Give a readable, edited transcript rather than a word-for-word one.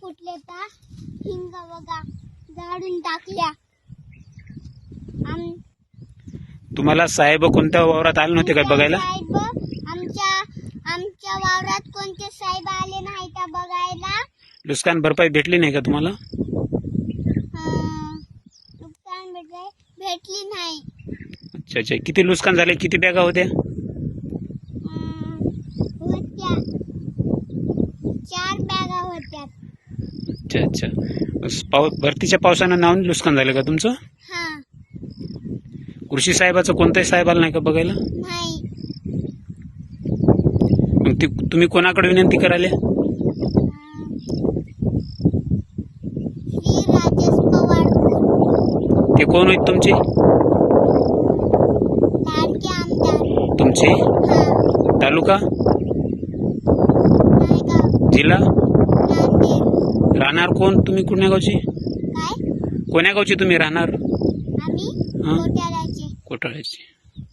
फुटले तर हिंग बघा झाडून टाकल्या. तुम्हाला साहेब कोणत्या वावरात आले नव्हते का बघायला? साहेब आमच्या वावरात कोणते साहेब आले नाही का बघायला. नुकसान भरपाई भेटली नाही का तुम्हाला? नुकसान भेटली नाही. अच्छा अच्छा. किती नुकसान झाले? किती बॅगा होत्या? होत्या 4 बॅगा होत्या. अच्छा अच्छा. भरतीच्या पावसानं नाव नुकसान झालं का तुमचं? हा. कृषी साहेबाचं कोणताही साहेब आला नाही का बघायला? नाही. मग तुम्ही कोणाकडे विनंती करायला? श्री राजेश पवार. ते कोण आहेत तुमचे? लाडके आमदार. तुमचे? हा. तालुका? नायगाव. जिल्हा? नांदेड. राहणार कोण तुम्ही? कोण्या गावचे? काय? कोण्या गावचे तुम्ही राहणार? आम्ही हा? कोट्याळ्याचे. कोटाळ्याचे.